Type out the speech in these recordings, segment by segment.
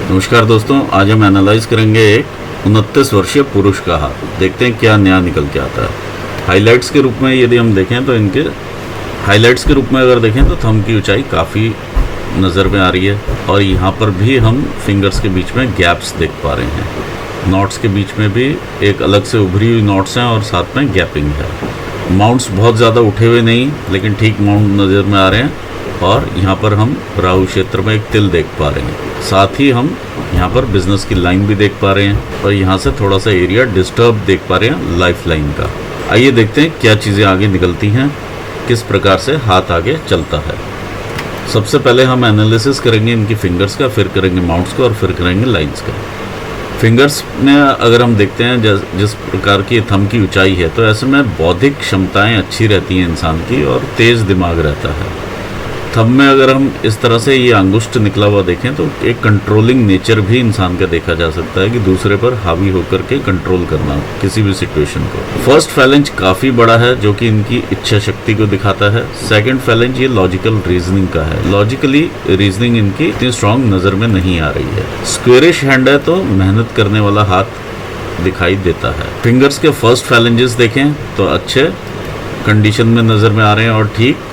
नमस्कार दोस्तों, आज हम एनालाइज करेंगे एक 29 वर्षीय पुरुष का हाथ। देखते हैं क्या नया निकल के आता है। हाइलाइट्स के रूप में यदि हम देखें तो इनके हाइलाइट्स के रूप में अगर देखें तो थंब की ऊंचाई काफ़ी नज़र में आ रही है और यहाँ पर भी हम फिंगर्स के बीच में गैप्स देख पा रहे हैं। नॉट्स के बीच में भी एक अलग से उभरी हुई नॉट्स हैं और साथ में गैपिंग है। माउंट्स बहुत ज़्यादा उठे हुए नहीं, लेकिन ठीक माउंट नज़र में आ रहे हैं। और यहाँ पर हम राहु क्षेत्र में एक तिल देख पा रहे हैं। साथ ही हम यहाँ पर बिजनेस की लाइन भी देख पा रहे हैं और यहाँ से थोड़ा सा एरिया डिस्टर्ब देख पा रहे हैं लाइफ लाइन का। आइए देखते हैं क्या चीज़ें आगे निकलती हैं, किस प्रकार से हाथ आगे चलता है। सबसे पहले हम एनालिसिस करेंगे इनकी फिंगर्स का, फिर करेंगे माउंट्स का और फिर करेंगे लाइंस का। फिंगर्स में अगर हम देखते हैं जिस प्रकार की थंब की ऊंचाई है, तो ऐसे में बौद्धिक क्षमताएं अच्छी रहती हैं इंसान की और तेज़ दिमाग रहता है। थंब में अगर हम इस तरह से ये अंगुष्ठ निकला हुआ देखें तो एक कंट्रोलिंग नेचर भी इंसान का देखा जा सकता है कि दूसरे पर हावी होकर के कंट्रोल करना किसी भी सिचुएशन को। फर्स्ट फैलेंज काफ़ी बड़ा है जो कि इनकी इच्छा शक्ति को दिखाता है। सेकंड फैलेंज ये लॉजिकल रीजनिंग का है। लॉजिकली रीजनिंग इनकी इतनी स्ट्रांग नज़र में नहीं आ रही है। स्क्वेरिश हैंड है तो मेहनत करने वाला हाथ दिखाई देता है। फिंगर्स के फर्स्ट फैलेंजेस देखें तो अच्छे कंडीशन में नज़र में आ रहे हैं और ठीक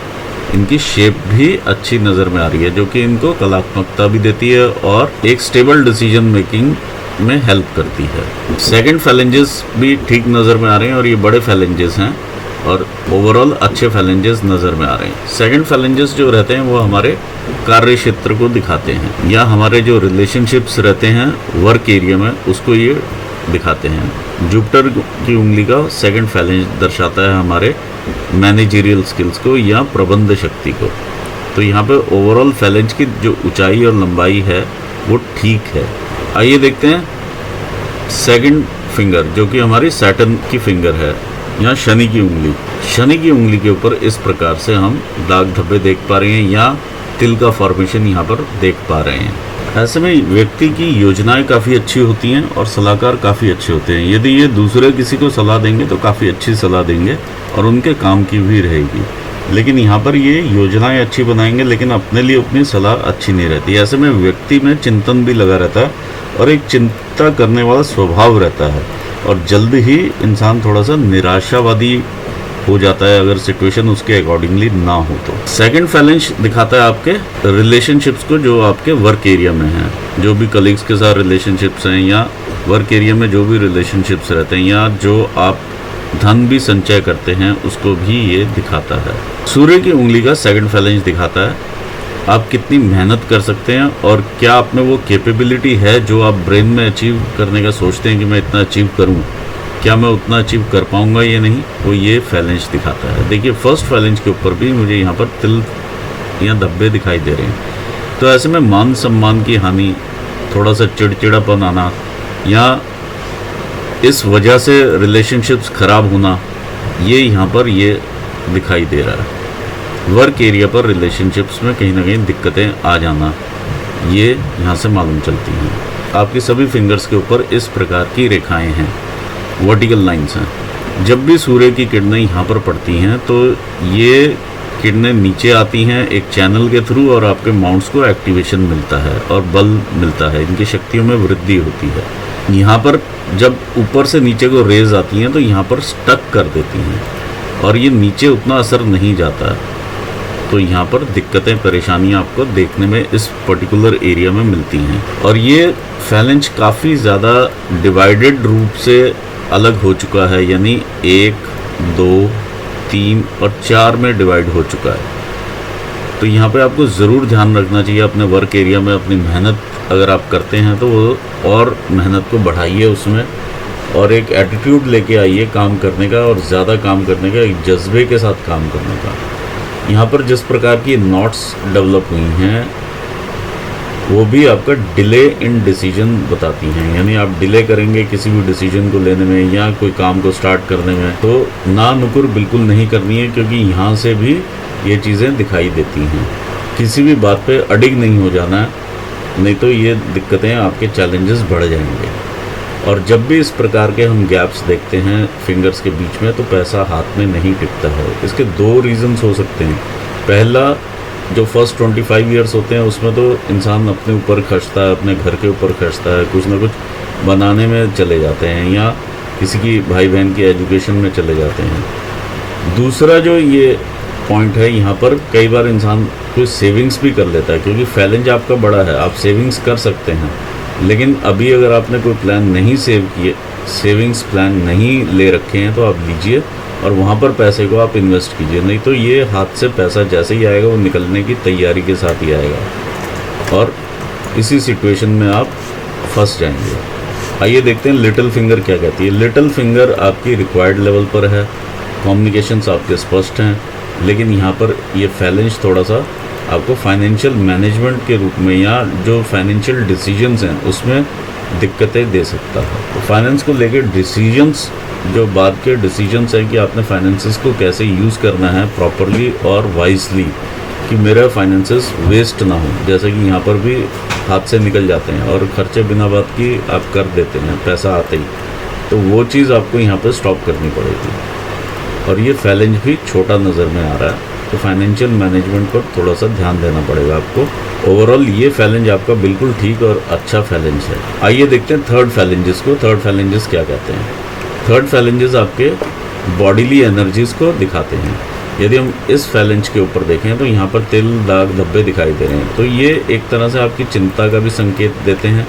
इनकी शेप भी अच्छी नज़र में आ रही है, जो कि इनको कलात्मकता भी देती है और एक स्टेबल डिसीजन मेकिंग में हेल्प करती है। सेकंड फैलेंजेस भी ठीक नज़र में आ रहे हैं और ये बड़े फैलेंजेस हैं और ओवरऑल अच्छे फैलेंजेस नज़र में आ रहे हैं। सेकंड फैलेंजेस जो रहते हैं वो हमारे कार्य क्षेत्र को दिखाते हैं या हमारे जो रिलेशनशिप्स रहते हैं वर्क एरिया में उसको ये दिखाते हैं। जुपिटर की उंगली का सेकंड फैलेंज दर्शाता है हमारे मैनेजरियल स्किल्स को या प्रबंध शक्ति को। तो यहाँ पे ओवरऑल फैलेंज की जो ऊंचाई और लंबाई है वो ठीक है। आइए देखते हैं सेकंड फिंगर जो कि हमारी सैटर्न की फिंगर है, यहाँ शनि की उंगली। शनि की उंगली के ऊपर इस प्रकार से हम दाग धब्बे देख पा रहे हैं या तिल का फॉर्मेशन यहाँ पर देख पा रहे हैं। ऐसे में व्यक्ति की योजनाएं काफ़ी अच्छी होती हैं और सलाहकार काफ़ी अच्छे होते हैं। यदि ये दूसरे किसी को सलाह देंगे तो काफ़ी अच्छी सलाह देंगे और उनके काम की भी रहेगी। लेकिन यहाँ पर ये योजनाएं अच्छी बनाएंगे लेकिन अपने लिए अपनी सलाह अच्छी नहीं रहती। ऐसे में व्यक्ति में चिंतन भी लगा रहता है और एक चिंता करने वाला स्वभाव रहता है और जल्द ही इंसान थोड़ा सा निराशावादी हो जाता है अगर सिचुएशन उसके अकॉर्डिंगली ना हो तो। सेकंड फैलेंज दिखाता है आपके रिलेशनशिप्स को जो आपके वर्क एरिया में हैं, जो भी कलीग्स के साथ रिलेशनशिप्स हैं या वर्क एरिया में जो भी रिलेशनशिप्स रहते हैं या जो आप धन भी संचय करते हैं उसको भी ये दिखाता है। सूर्य की उंगली का सेकंड फैलेंज दिखाता है आप कितनी मेहनत कर सकते हैं और क्या आप में वो कैपेबिलिटी है जो आप ब्रेन में अचीव करने का सोचते हैं कि मैं इतना अचीव करूं, क्या मैं उतना अचीव कर पाऊंगा या नहीं, वो ये फैलेंज दिखाता है। देखिए फर्स्ट फैलेंज के ऊपर भी मुझे यहाँ पर तिल या धब्बे दिखाई दे रहे हैं। तो ऐसे में मान सम्मान की हानि, थोड़ा सा चिड़चिड़ापन आना या इस वजह से रिलेशनशिप्स खराब होना, ये यहाँ पर ये दिखाई दे रहा है। वर्क एरिया पर रिलेशनशिप्स में कहीं ना कहीं दिक्कतें आ जाना, ये यहाँ से मालूम चलती हैं। आपकी सभी फिंगर्स के ऊपर इस प्रकार की रेखाएं हैं, वर्टिकल लाइंस हैं। जब भी सूर्य की किरणें यहाँ पर पड़ती हैं तो ये किरणें नीचे आती हैं एक चैनल के थ्रू और आपके माउंट्स को एक्टिवेशन मिलता है और बल मिलता है, इनकी शक्तियों में वृद्धि होती है। यहाँ पर जब ऊपर से नीचे को रेज आती हैं तो यहाँ पर स्टक कर देती हैं और ये नीचे उतना असर नहीं जाता है। तो यहाँ पर दिक्कतें परेशानियाँ आपको देखने में इस पर्टिकुलर एरिया में मिलती हैं और ये फैलेंज काफ़ी ज़्यादा डिवाइडेड रूप से अलग हो चुका है, यानी 1, 2, 3 और 4 में डिवाइड हो चुका है। तो यहाँ पे आपको ज़रूर ध्यान रखना चाहिए अपने वर्क एरिया में। अपनी मेहनत अगर आप करते हैं तो वो और मेहनत को बढ़ाइए उसमें और एक एटीट्यूड लेके आइए काम करने का और ज़्यादा काम करने का, एक जज्बे के साथ काम करने का। यहाँ पर जिस प्रकार की नॉट्स डेवलप हुई हैं वो भी आपका डिले इन डिसीजन बताती हैं, यानी आप डिले करेंगे किसी भी डिसीजन को लेने में या कोई काम को स्टार्ट करने में, तो ना नुकुर बिल्कुल नहीं करनी है क्योंकि यहाँ से भी ये चीज़ें दिखाई देती हैं। किसी भी बात पे अडिग नहीं हो जाना है, नहीं तो ये दिक्कतें आपके चैलेंजेस बढ़ जाएंगे। और जब भी इस प्रकार के हम गैप्स देखते हैं फिंगर्स के बीच में तो पैसा हाथ में नहीं टिकता है। इसके 2 रीज़न्स हो सकते हैं। पहला जो फर्स्ट 25 ईयर्स होते हैं उसमें तो इंसान अपने ऊपर खर्चता है, अपने घर के ऊपर खर्चता है, कुछ ना कुछ बनाने में चले जाते हैं या किसी की भाई बहन की एजुकेशन में चले जाते हैं। दूसरा जो ये पॉइंट है, यहाँ पर कई बार इंसान कोई सेविंग्स भी कर लेता है, क्योंकि फैलेंज आपका बड़ा है, आप सेविंग्स कर सकते हैं। लेकिन अभी अगर आपने कोई प्लान नहीं सेव किए, सेविंग्स प्लान नहीं ले रखे हैं, तो आप लीजिए और वहाँ पर पैसे को आप इन्वेस्ट कीजिए, नहीं तो ये हाथ से पैसा जैसे ही आएगा वो निकलने की तैयारी के साथ ही आएगा और इसी सिचुएशन में आप फंस जाएंगे। आइए देखते हैं लिटिल फिंगर क्या कहती है। लिटिल फिंगर आपकी रिक्वायर्ड लेवल पर है, कम्युनिकेशंस आपके स्पष्ट हैं, लेकिन यहाँ पर ये फैलेंज थोड़ा सा आपको फाइनेंशियल मैनेजमेंट के रूप में या जो फाइनेंशियल डिसीजंस हैं उसमें दिक्कतें दे सकता है। तो फाइनेंस को लेकर डिसीजंस, जो बात के डिसीजंस हैं कि आपने फाइनेंसेस को कैसे यूज़ करना है प्रॉपरली और वाइजली, कि मेरा फाइनेंसेस वेस्ट ना हो। जैसे कि यहाँ पर भी हाथ से निकल जाते हैं और खर्चे बिना बात की आप कर देते हैं पैसा आते ही, तो वो चीज़ आपको यहाँ पर स्टॉप करनी पड़ेगी। और ये फैलेंज भी छोटा नज़र में आ रहा है, तो फाइनेंशियल मैनेजमेंट पर थोड़ा सा ध्यान देना पड़ेगा आपको। ओवरऑल ये फैलेंज आपका बिल्कुल ठीक और अच्छा फैलेंज है। आइए देखते हैं थर्ड फैलेंजेस को। थर्ड फैलेंजेस क्या कहते हैं। थर्ड फैलेंजेस आपके बॉडीली एनर्जीज़ को दिखाते हैं। यदि हम इस फैलेंज के ऊपर देखें तो यहाँ पर तिल, दाग, धब्बे दिखाई दे रहे हैं, तो ये एक तरह से आपकी चिंता का भी संकेत देते हैं।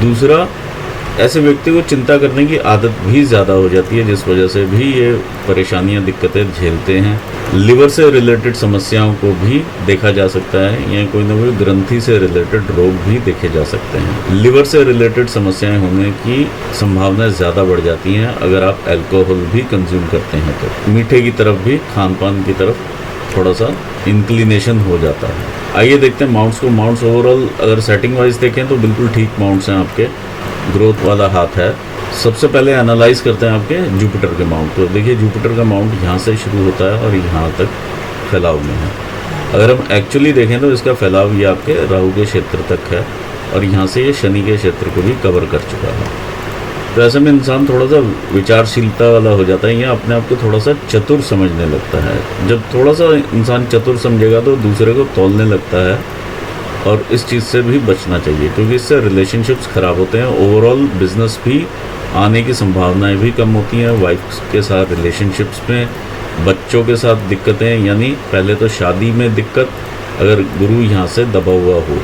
दूसरा, ऐसे व्यक्ति को चिंता करने की आदत भी ज़्यादा हो जाती है, जिस वजह से भी ये परेशानियां, दिक्कतें झेलते हैं। लिवर से रिलेटेड समस्याओं को भी देखा जा सकता है, या कोई ना कोई ग्रंथि से रिलेटेड रोग भी देखे जा सकते हैं। लिवर से रिलेटेड समस्याएं होने की संभावनाएं ज़्यादा बढ़ जाती हैं अगर आप अल्कोहल भी कंज्यूम करते हैं तो। मीठे की तरफ भी, खान पान की तरफ थोड़ा सा इंक्लिनेशन हो जाता है। आइए देखते हैं माउंट्स को। माउंट्स ओवरऑल अगर सेटिंग वाइज देखें तो बिल्कुल ठीक माउंट्स हैं आपके, ग्रोथ वाला हाथ है। सबसे पहले एनालाइज करते हैं आपके जुपिटर के माउंट। तो देखिए जुपिटर का माउंट यहाँ से शुरू होता है और यहाँ तक फैलाव में है। अगर हम एक्चुअली देखें तो इसका फैलाव ये आपके राहु के क्षेत्र तक है और यहाँ से ये शनि के क्षेत्र को भी कवर कर चुका है। तो ऐसे में इंसान थोड़ा सा विचारशीलता वाला हो जाता है या अपने आप को थोड़ा सा चतुर समझने लगता है। जब थोड़ा सा इंसान चतुर समझेगा तो दूसरे को तौलने लगता है, और इस चीज़ से भी बचना चाहिए क्योंकि इससे रिलेशनशिप्स ख़राब होते हैं। ओवरऑल बिजनेस भी आने की संभावनाएं भी कम होती हैं। वाइफ के साथ रिलेशनशिप्स में, बच्चों के साथ दिक्कतें, यानी पहले तो शादी में दिक्कत, अगर गुरु यहाँ से दबा हुआ हो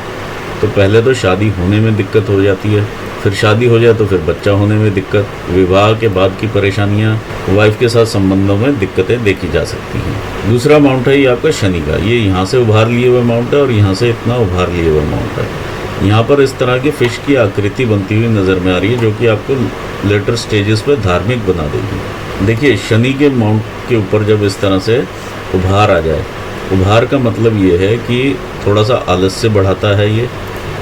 तो पहले तो शादी होने में दिक्कत हो जाती है, फिर शादी हो जाए तो फिर बच्चा होने में दिक्कत, विवाह के बाद की परेशानियाँ, वाइफ के साथ संबंधों में दिक्कतें देखी जा सकती हैं। दूसरा माउंट है ये आपका शनि का। ये यहाँ से उभार लिए हुए माउंट है और यहाँ से इतना उभार लिए हुए माउंट है। यहाँ पर इस तरह की फिश की आकृति बनती हुई नज़र में आ रही है, जो कि आपको लेटर स्टेजेस पर धार्मिक बना देगी। देखिए शनि के माउंट के ऊपर जब इस तरह से उभार आ जाए, उभार का मतलब ये है कि थोड़ा सा आलस्य बढ़ाता है ये,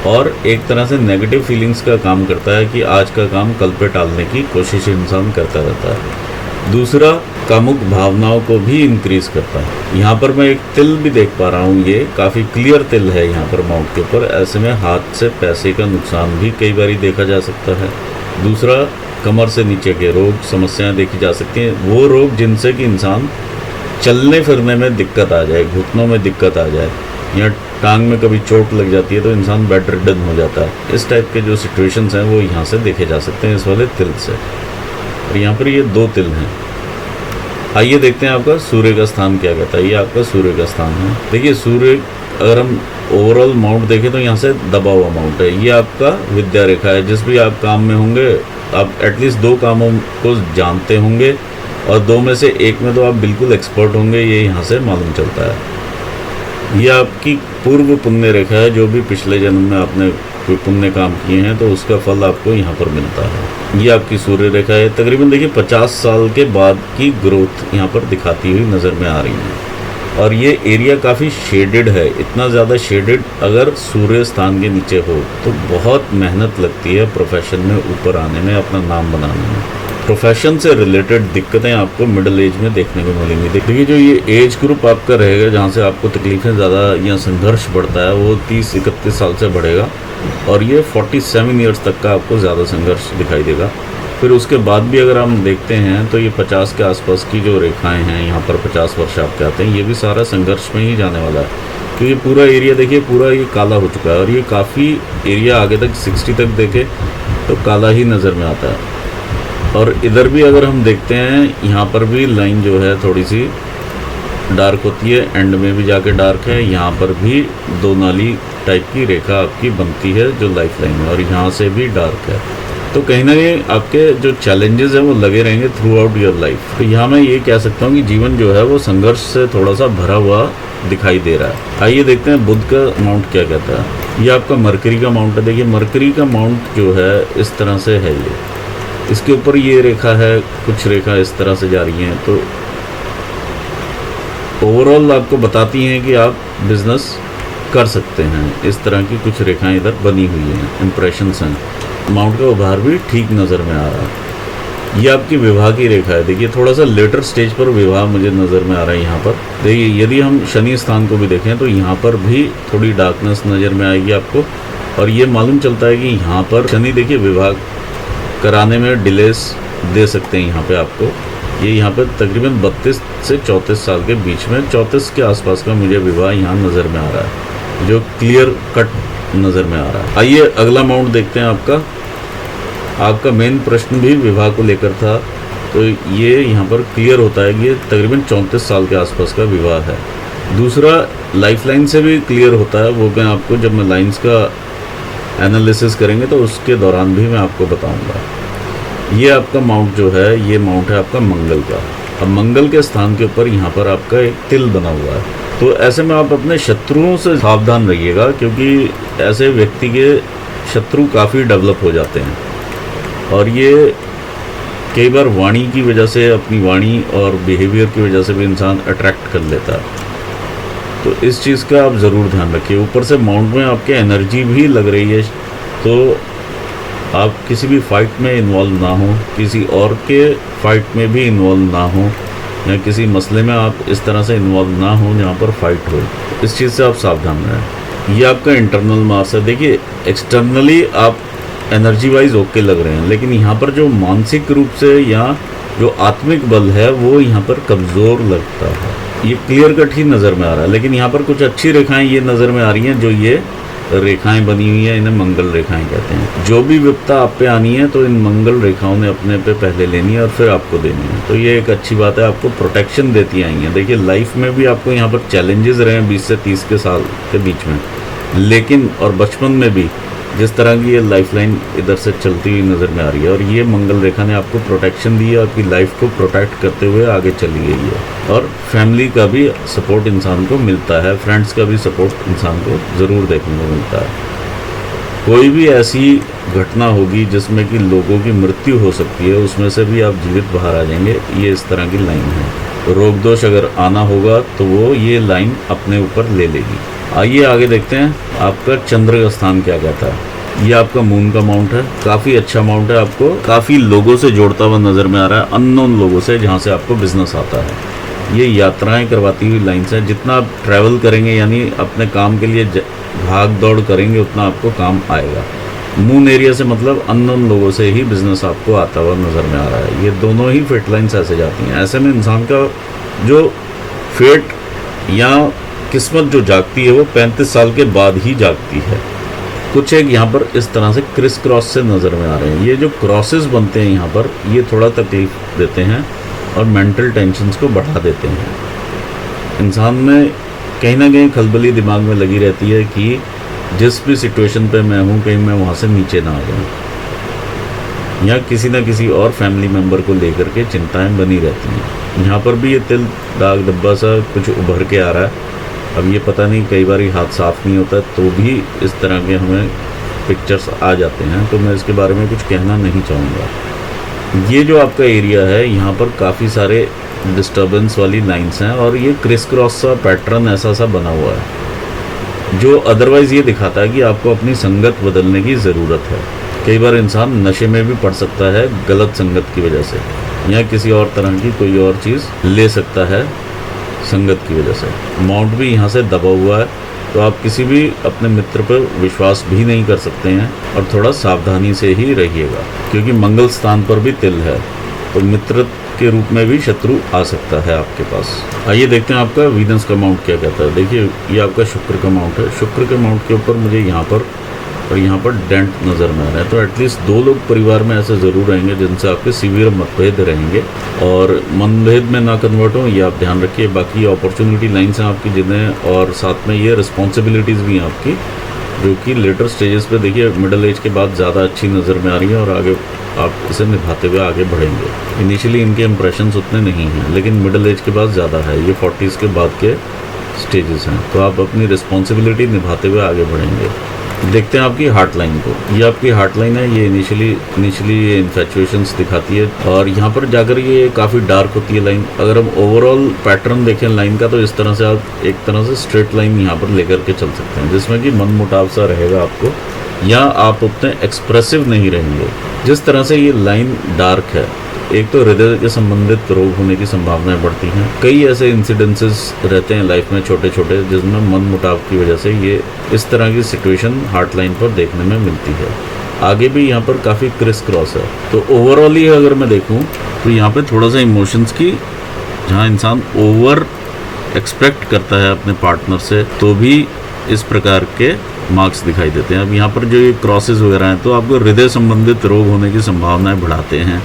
और एक तरह से नेगेटिव फीलिंग्स का काम करता है कि आज का काम कल पे टालने की कोशिश इंसान करता रहता है। दूसरा, कामुक भावनाओं को भी इंक्रीज करता है। यहाँ पर मैं एक तिल भी देख पा रहा हूँ, ये काफ़ी क्लियर तिल है यहाँ पर माउंट के ऊपर। ऐसे में हाथ से पैसे का नुकसान भी कई बार देखा जा सकता है। दूसरा, कमर से नीचे के रोग, समस्याएं देखी जा सकती हैं। वो रोग जिनसे कि इंसान चलने फिरने में दिक्कत आ जाए, घुटनों में दिक्कत आ जाए, या टांग में कभी चोट लग जाती है तो इंसान बेड रिडन हो जाता है। इस टाइप के जो सिचुएशंस हैं वो यहाँ से देखे जा सकते हैं इस वाले तिल से। और यहाँ पर ये दो तिल हैं। आइए देखते हैं आपका सूर्य का स्थान क्या कहता है। ये आपका सूर्य का स्थान है। देखिए सूर्य, अगर हम ओवरऑल माउंट देखें तो यहाँ से दबा हुआ माउंट है। ये आपका विद्या रेखा है। जिस भी आप काम में होंगे, आप एटलीस्ट 2 कामों को जानते होंगे और 2 में से 1 में तो आप बिल्कुल एक्सपर्ट होंगे, ये यहाँ से मालूम चलता है। ये आपकी पूर्व पुण्य रेखा है। जो भी पिछले जन्म में आपने कोई पुण्य काम किए हैं तो उसका फल आपको यहाँ पर मिलता है। ये आपकी सूर्य रेखा है। तकरीबन देखिए 50 साल के बाद की ग्रोथ यहाँ पर दिखाती हुई नज़र में आ रही है। और ये एरिया काफ़ी शेडेड है। इतना ज़्यादा शेडेड अगर सूर्य स्थान के नीचे हो तो बहुत मेहनत लगती है प्रोफेशन में ऊपर आने में, अपना नाम बनाने में। प्रोफेशन से रिलेटेड दिक्कतें आपको मिडिल एज में देखने को मिलेंगी। देखिए जो ये एज ग्रुप आपका रहेगा जहाँ से आपको तकलीफ़ें ज़्यादा या संघर्ष बढ़ता है, वो 30-31 साल से बढ़ेगा और ये 47 ईयर्स तक का आपको ज़्यादा संघर्ष दिखाई देगा। फिर उसके बाद भी अगर हम देखते हैं तो ये 50 के आसपास की जो रेखाएं हैं, यहाँ पर 50 वर्ष आपके आते हैं, ये भी सारा संघर्ष में ही जाने वाला है। क्योंकि पूरा एरिया देखिए, पूरा ये काला हो चुका है और ये काफ़ी एरिया आगे तक 60 तक देखे तो काला ही नज़र में आता है। और इधर भी अगर हम देखते हैं, यहाँ पर भी लाइन जो है थोड़ी सी डार्क होती है, एंड में भी जाके डार्क है। यहाँ पर भी 2 नाली टाइप की रेखा आपकी बनती है जो लाइफ लाइन है, और यहाँ से भी डार्क है। तो कहीं ना कहीं आपके जो चैलेंजेस हैं वो लगे रहेंगे थ्रू आउट योर लाइफ। तो यहाँ मैं ये कह सकता हूँ कि जीवन जो है वो संघर्ष से थोड़ा सा भरा हुआ दिखाई दे रहा है। आइए देखते हैं बुध का माउंट क्या कहता है। ये आपका मरकरी का माउंट है। देखिए मरकरी का माउंट जो है इस तरह से है, ये इसके ऊपर ये रेखा है, कुछ रेखा इस तरह से जा रही हैं। तो ओवरऑल आपको बताती हैं कि आप बिजनेस कर सकते हैं। इस तरह की कुछ रेखाएं इधर बनी हुई हैं, इंप्रेशंस हैं। माउंट का उभार भी ठीक नज़र में आ रहा है। ये आपकी विवाह की रेखा है। देखिए थोड़ा सा लेटर स्टेज पर विवाह मुझे नज़र में आ रहा है यहाँ पर। देखिए यदि हम शनि स्थान को भी देखें तो यहाँ पर भी थोड़ी डार्कनेस नज़र में आएगी आपको, और ये मालूम चलता है कि यहाँ पर शनि देखिए विवाह कराने में डिलेस दे सकते हैं यहाँ पे आपको। ये यहाँ पे तकरीबन 32 से 34 साल के बीच में, 34 के आसपास का मुझे विवाह यहाँ नज़र में आ रहा है, जो क्लियर कट नज़र में आ रहा है। आइए अगला माउंट देखते हैं आपका मेन प्रश्न भी विवाह को लेकर था। तो ये यहाँ पर क्लियर होता है कि ये तकरीबन 34 साल के आसपास का विवाह है। दूसरा लाइफ लाइन से भी क्लियर होता है, वो मैं आपको जब मैं लाइन्स का एनालिसिस करेंगे तो उसके दौरान भी मैं आपको बताऊँगा। ये आपका माउंट जो है, ये माउंट है आपका मंगल का। अब मंगल के स्थान के ऊपर यहाँ पर आपका एक तिल बना हुआ है। तो ऐसे में आप अपने शत्रुओं से सावधान रहिएगा, क्योंकि ऐसे व्यक्ति के शत्रु काफ़ी डेवलप हो जाते हैं, और ये कई बार वाणी की वजह से, अपनी वाणी और बिहेवियर की वजह से भी इंसान अट्रैक्ट कर लेता है। तो इस चीज़ का आप ज़रूर ध्यान रखिए। ऊपर से माउंट में आपके एनर्जी भी लग रही है, तो आप किसी भी फाइट में इन्वॉल्व ना हो, किसी और के फाइट में भी इन्वॉल्व ना हो, या किसी मसले में आप इस तरह से इन्वॉल्व ना हो जहाँ पर फाइट हो। इस चीज़ से आप सावधान रहें। ये आपका इंटरनल मार्क्स है। देखिए एक्सटर्नली आप एनर्जी वाइज ओके लग रहे हैं, लेकिन यहाँ पर जो मानसिक रूप से या जो आत्मिक बल है वो यहाँ पर कमज़ोर लगता है। ये क्लियर कट ही नज़र में आ रहा है, लेकिन यहाँ पर कुछ अच्छी रेखाएं ये नज़र में आ रही हैं। जो ये रेखाएं बनी हुई हैं, इन्हें मंगल रेखाएं कहते हैं। जो भी विपत्ता आप पे आनी है तो इन मंगल रेखाओं ने अपने पे पहले लेनी है और फिर आपको देनी है। तो ये एक अच्छी बात है, आपको प्रोटेक्शन देती आई हैं। देखिए लाइफ में भी आपको यहाँ पर चैलेंजेस रहे हैं 20 से 30 के साल के बीच में, लेकिन और बचपन में भी जिस तरह की ये लाइफ लाइन इधर से चलती हुई नज़र में आ रही है, और ये मंगल रेखा ने आपको प्रोटेक्शन दी है, आपकी लाइफ को प्रोटेक्ट करते हुए आगे चली गई है। और फैमिली का भी सपोर्ट इंसान को मिलता है, फ्रेंड्स का भी सपोर्ट इंसान को ज़रूर देखने को मिलता है। कोई भी ऐसी घटना होगी जिसमें कि लोगों की मृत्यु हो सकती है, उसमें से भी आप जीवित बाहर आ जाएंगे, ये इस तरह की लाइन है। रोग दोष अगर आना होगा तो वो ये लाइन अपने ऊपर ले लेगी। आइए आगे देखते हैं आपका चंद्र का स्थान क्या कहता है। ये आपका मून का माउंट है। काफ़ी अच्छा माउंट है, आपको काफ़ी लोगों से जोड़ता हुआ नज़र में आ रहा है, अननोन लोगों से, जहाँ से आपको बिजनेस आता है। ये यात्राएं करवाती हुई लाइन्स हैं। जितना आप ट्रैवल करेंगे, यानी अपने काम के लिए भाग दौड़ करेंगे, उतना आपको काम आएगा। मून एरिया से मतलब अननोन लोगों से ही बिजनेस आपको आता हुआ नज़र में आ रहा है। ये दोनों ही फिट लाइन्स ऐसे जाती हैं। ऐसे में इंसान का जो फेट या किस्मत जो जागती है वो 35 साल के बाद ही जागती है। कुछ एक यहाँ पर इस तरह से क्रिस क्रॉस से नज़र में आ रहे हैं। ये जो क्रॉसेस बनते हैं यहाँ पर, ये थोड़ा तकलीफ देते हैं और मेंटल टेंशन्स को बढ़ा देते हैं। इंसान में कहीं ना कहीं खलबली दिमाग में लगी रहती है कि जिस भी सिचुएशन पे मैं हूँ, कहीं मैं वहाँ से नीचे ना आ जाऊँ, या किसी ना किसी और फैमिली मेम्बर को लेकर के चिंताएँ बनी रहती हैं। यहाँ पर भी ये तिल दाग धब्बा सा कुछ उभर के आ रहा है। अब ये पता नहीं, कई बार हाथ साफ़ नहीं होता तो भी इस तरह के हमें पिक्चर्स आ जाते हैं, तो मैं इसके बारे में कुछ कहना नहीं चाहूँगा। ये जो आपका एरिया है, यहाँ पर काफ़ी सारे डिस्टर्बेंस वाली लाइंस हैं, और ये क्रिस क्रॉस सा पैटर्न ऐसा सा बना हुआ है, जो अदरवाइज़ ये दिखाता है कि आपको अपनी संगत बदलने की ज़रूरत है। कई बार इंसान नशे में भी पड़ सकता है गलत संगत की वजह से, या किसी और तरह की कोई और चीज़ ले सकता है संगत की वजह से। माउंट भी यहाँ से दबा हुआ है, तो आप किसी भी अपने मित्र पर विश्वास भी नहीं कर सकते हैं, और थोड़ा सावधानी से ही रहिएगा, क्योंकि मंगल स्थान पर भी तिल है। तो मित्र के रूप में भी शत्रु आ सकता है आपके पास। आइए देखते हैं आपका वीनस का माउंट क्या कहता है। देखिए ये आपका शुक्र का माउंट है। शुक्र के माउंट के ऊपर मुझे यहाँ पर और यहाँ पर डेंट नज़र में आ रहा है। तो एटलीस्ट 2 लोग परिवार में ऐसे ज़रूर रहेंगे जिनसे आपके सीवियर मतभेद रहेंगे, और मनभेद में ना कन्वर्ट हो, ये आप ध्यान रखिए। बाकी अपॉर्चुनिटी लाइन्स हैं आपकी जिन्हें, और साथ में ये रिस्पॉन्सिबिलिटीज़ भी हैं आपकी, जो कि लेटर स्टेजेस पे देखिए मिडिल एज के बाद ज़्यादा अच्छी नज़र में आ रही है, और आगे आप इसे निभाते हुए आगे बढ़ेंगे। इनिशियली इनके इंप्रेशंस उतने नहीं हैं, लेकिन मिडिल एज के बाद ज़्यादा है। ये 40s के बाद के स्टेजेस हैं, तो आप अपनी रिस्पॉन्सिबिलिटी निभाते हुए आगे बढ़ेंगे। देखते हैं आपकी हार्ट लाइन को। ये आपकी हार्ट लाइन है। ये इनिशियली ये इन्फेचुएशंस दिखाती है, और यहाँ पर जाकर ये काफ़ी डार्क होती है लाइन। अगर हम ओवरऑल पैटर्न देखें लाइन का, तो इस तरह से आप एक तरह से स्ट्रेट लाइन यहाँ पर लेकर के चल सकते हैं, जिसमें कि मनमुटाव सा रहेगा आपको, या आप उतने एक्सप्रेसिव नहीं रहेंगे। जिस तरह से ये लाइन डार्क है, एक तो हृदय के संबंधित रोग होने की संभावनाएं बढ़ती हैं। कई ऐसे इंसिडेंसेस रहते हैं लाइफ में छोटे छोटे, जिसमें मन मुटाव की वजह से ये इस तरह की सिचुएशन हार्ट लाइन पर देखने में मिलती है। आगे भी यहाँ पर काफ़ी क्रिस क्रॉस है। तो ओवरऑल ही अगर मैं देखूँ तो यहाँ पे थोड़ा सा इमोशंस की, जहाँ इंसान ओवर एक्सपेक्ट करता है अपने पार्टनर से, तो भी इस प्रकार के मार्क्स दिखाई देते हैं। अब यहाँ पर जो ये क्रॉसेस वगैरह हैं, तो आपको हृदय संबंधित रोग होने की संभावनाएं बढ़ाते हैं।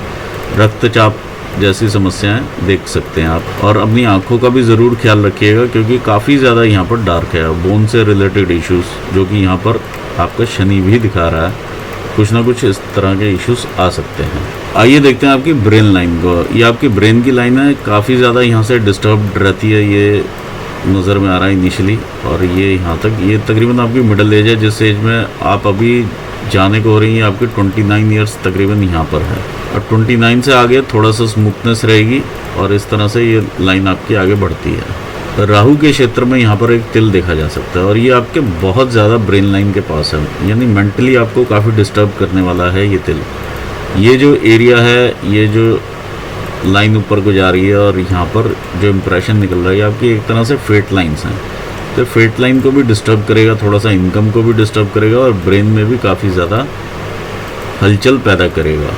रक्तचाप जैसी समस्याएं देख सकते हैं आप, और अपनी आंखों का भी ज़रूर ख्याल रखिएगा, क्योंकि काफ़ी ज़्यादा यहाँ पर डार्क है। बोन से रिलेटेड इश्यूज, जो कि यहाँ पर आपका शनि भी दिखा रहा है, कुछ ना कुछ इस तरह के इश्यूज आ सकते हैं। आइए देखते हैं आपकी ब्रेन लाइन को। ये आपकी ब्रेन की लाइन है, काफ़ी ज़्यादा यहाँ से डिस्टर्ब्ड रहती है, ये नज़र में आ रहा है इनिशियली, और ये यहाँ तक, ये तकरीबन आपकी मिडिल एज है, जिस एज में आप अभी जाने को हो रही है। आपकी 29 ईयर्स तकरीबन यहाँ पर है, और 29 से आगे थोड़ा सा स्मूथनेस रहेगी, और इस तरह से ये लाइन आपकी आगे बढ़ती है। राहु के क्षेत्र में यहाँ पर एक तिल देखा जा सकता है, और ये आपके बहुत ज़्यादा ब्रेन लाइन के पास है, यानी मेंटली आपको काफ़ी डिस्टर्ब करने वाला है ये तिल। ये जो एरिया है, ये जो लाइन ऊपर को जा रही है, और यहाँ पर जो इम्प्रेशन निकल रहा है, आपकी एक तरह से फेट लाइन्स हैं। तो फेट लाइन को भी डिस्टर्ब करेगा, थोड़ा सा इनकम को भी डिस्टर्ब करेगा, और ब्रेन में भी काफ़ी ज़्यादा हलचल पैदा करेगा,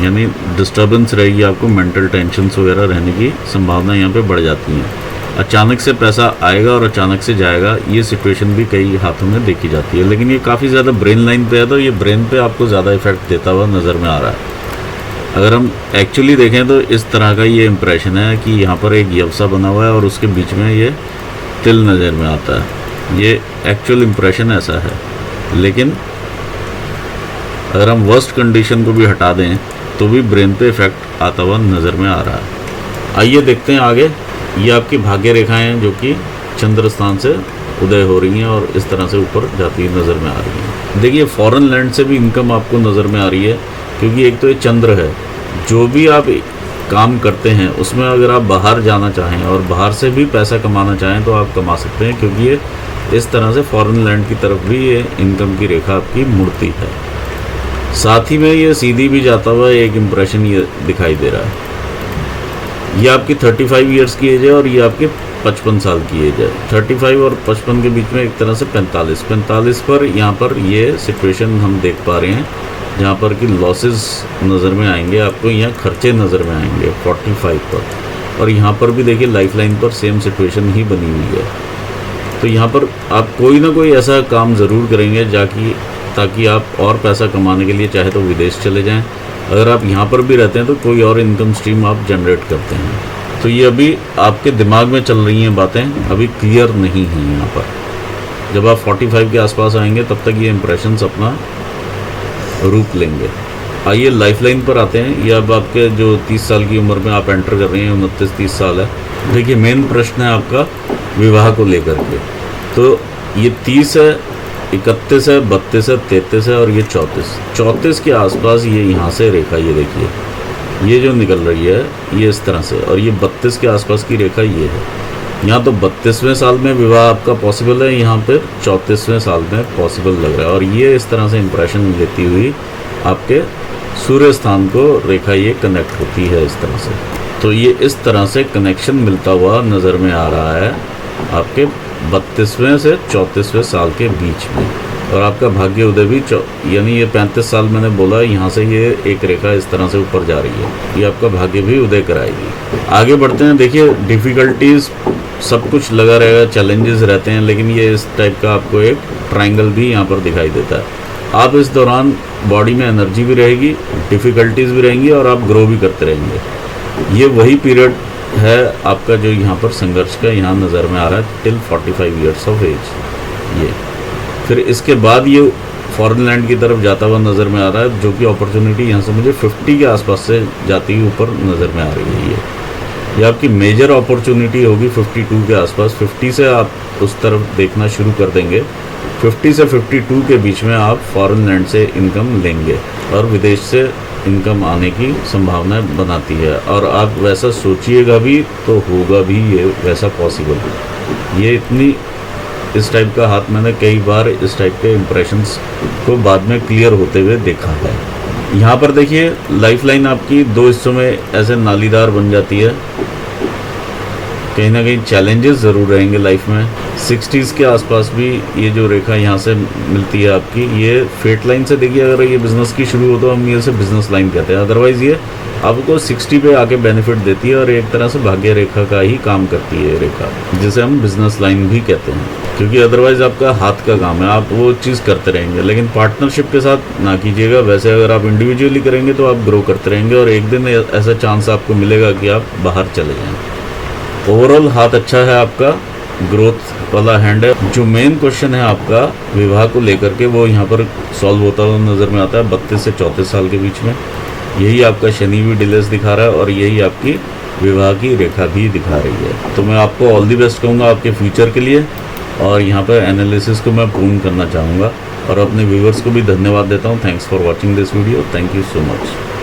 यानी डिस्टर्बेंस रहेगी। आपको मेंटल टेंशन्स वगैरह रहने की संभावना यहाँ पे बढ़ जाती हैं। अचानक से पैसा आएगा और अचानक से जाएगा, ये सिचुएशन भी कई हाथों में देखी जाती है, लेकिन ये काफ़ी ज़्यादा ब्रेन लाइन पे है, तो ये ब्रेन पे आपको ज़्यादा इफेक्ट देता हुआ नज़र में आ रहा है। अगर हम एक्चुअली देखें तो इस तरह का ये इम्प्रेशन है कि यहाँ पर एक यवसा बना हुआ है, और उसके बीच में ये तिल नज़र में आता है। ये एक्चुअल इम्प्रेशन ऐसा है, लेकिन अगर हम वर्स्ट कंडीशन को भी हटा दें तो भी ब्रेन पे इफेक्ट आता हुआ नज़र में आ रहा है। आइए देखते हैं आगे। ये आपकी भाग्य रेखाएं हैं, जो कि चंद्र स्थान से उदय हो रही हैं, और इस तरह से ऊपर जाती हुई नज़र में आ रही हैं। देखिए फॉरेन लैंड से भी इनकम आपको नज़र में आ रही है, क्योंकि एक तो ये चंद्र है। जो भी आप काम करते हैं उसमें अगर आप बाहर जाना चाहें और बाहर से भी पैसा कमाना चाहें तो आप कमा सकते हैं, क्योंकि ये इस तरह से फॉरेन लैंड की तरफ भी ये इनकम की रेखा आपकी मुड़ती है। साथ ही में ये सीधी भी जाता हुआ एक इम्प्रेशन ये दिखाई दे रहा है। ये आपकी 35 ईयर्स की एज है, और ये आपके 55 साल की एज है। 35 और 55 के बीच में एक तरह से 45 पर यहाँ पर ये सिचुएशन हम देख पा रहे हैं, जहाँ पर कि लॉसेस नज़र में आएंगे आपको, यहाँ खर्चे नज़र में आएंगे 45 पर। और यहाँ पर भी देखिए लाइफ लाइन पर सेम सिचुएशन ही बनी हुई है। तो यहाँ पर आप कोई ना कोई ऐसा काम ज़रूर करेंगे ताकि आप और पैसा कमाने के लिए चाहे तो विदेश चले जाएं। अगर आप यहाँ पर भी रहते हैं तो कोई और इनकम स्ट्रीम आप जनरेट करते हैं। तो ये अभी आपके दिमाग में चल रही हैं बातें, अभी क्लियर नहीं हैं यहाँ पर। जब आप 45 के आसपास आएंगे तब तक ये इम्प्रेशंस अपना रूप लेंगे। आइए लाइफ लाइन पर आते हैं। ये अब आपके जो 30 साल की उम्र में आप एंटर कर रहे हैं, 29-30 साल है। देखिए मेन प्रश्न है आपका विवाह को लेकर के। तो ये 30 है, 31 है, 32 है, 33 है, और ये 34 के आसपास ये यहाँ से रेखा, ये देखिए ये जो निकल रही है ये इस तरह से, और ये 32 के आसपास की रेखा ये है। यहाँ तो 32वें साल में विवाह आपका पॉसिबल है, यहाँ पे 34वें साल में पॉसिबल लग रहा है। और ये इस तरह से इम्प्रेशन लेती हुई आपके सूर्य स्थान को रेखा ये कनेक्ट होती है इस तरह से। तो ये इस तरह से कनेक्शन मिलता हुआ नज़र में आ रहा है आपके 32वें से 34वें साल के बीच में। और आपका भाग्य उदय भी यानी ये 35 साल मैंने बोला, यहाँ से ये एक रेखा इस तरह से ऊपर जा रही है, ये आपका भाग्य भी उदय कराएगी। आगे बढ़ते हैं। देखिए डिफ़िकल्टीज़ सब कुछ लगा रहेगा, चैलेंजेस रहते हैं, लेकिन ये इस टाइप का आपको एक ट्रायंगल भी यहाँ पर दिखाई देता है। आप इस दौरान बॉडी में एनर्जी भी रहेगी, डिफ़िकल्टीज़ भी रहेंगी और आप ग्रो भी करते रहेंगे। ये वही पीरियड है आपका जो यहाँ पर संघर्ष का यहाँ नज़र में आ रहा है, टिल 45 ईयर्स ऑफ एज। ये फिर इसके बाद ये फॉरेन लैंड की तरफ जाता हुआ नज़र में आ रहा है, जो कि अपॉर्चुनिटी यहाँ से मुझे 50 के आसपास से जाती हुई ऊपर नज़र में आ रही है। ये आपकी मेजर अपॉर्चुनिटी होगी 52 के आसपास। 50 से आप उस तरफ देखना शुरू कर देंगे। 50 से 52 के बीच में आप फॉरेन लैंड से इनकम लेंगे और विदेश से इनकम आने की संभावना बनाती है। और आप वैसा सोचिएगा भी तो होगा भी ये वैसा पॉसिबल। ये इतनी इस टाइप का हाथ मैंने कई बार इस टाइप के इम्प्रेशंस को बाद में क्लियर होते हुए देखा है। यहाँ पर देखिए लाइफ लाइन आपकी 2 हिस्सों में ऐसे नालीदार बन जाती है। कहीं ना कहीं चैलेंजेस ज़रूर रहेंगे लाइफ में। 60s के आसपास भी ये जो रेखा यहाँ से मिलती है आपकी, ये फेट लाइन से देखिए, अगर ये बिज़नेस की शुरू हो तो हम ये से बिज़नेस लाइन कहते हैं। अदरवाइज़ ये आपको 60 पे आके बेनिफिट देती है और एक तरह से भाग्य रेखा का ही काम करती है ये रेखा, जिसे हम बिज़नेस लाइन भी कहते हैं, क्योंकि अदरवाइज़ आपका हाथ का काम है, आप वो चीज़ करते रहेंगे। लेकिन पार्टनरशिप के साथ ना कीजिएगा। वैसे अगर आप इंडिविजुअली करेंगे तो आप ग्रो करते रहेंगे और एक दिन ऐसा चांस आपको मिलेगा कि आप बाहर चले जाएँ। ओवरऑल हाथ अच्छा है आपका, ग्रोथ वाला हैंड है। जो मेन क्वेश्चन है आपका विवाह को लेकर के, वो यहाँ पर सॉल्व होता हुआ नज़र में आता है 32 से 34 साल के बीच में। यही आपका शनि भी डिलेस दिखा रहा है और यही आपकी विवाह की रेखा भी दिखा रही है। तो मैं आपको ऑल दी बेस्ट कहूँगा आपके फ्यूचर के लिए, और यहाँ पर एनालिसिस को मैं पूर्ण करना चाहूँगा और अपने व्यूवर्स को भी धन्यवाद देता हूँ। Thanks for watching this video. Thank you so much.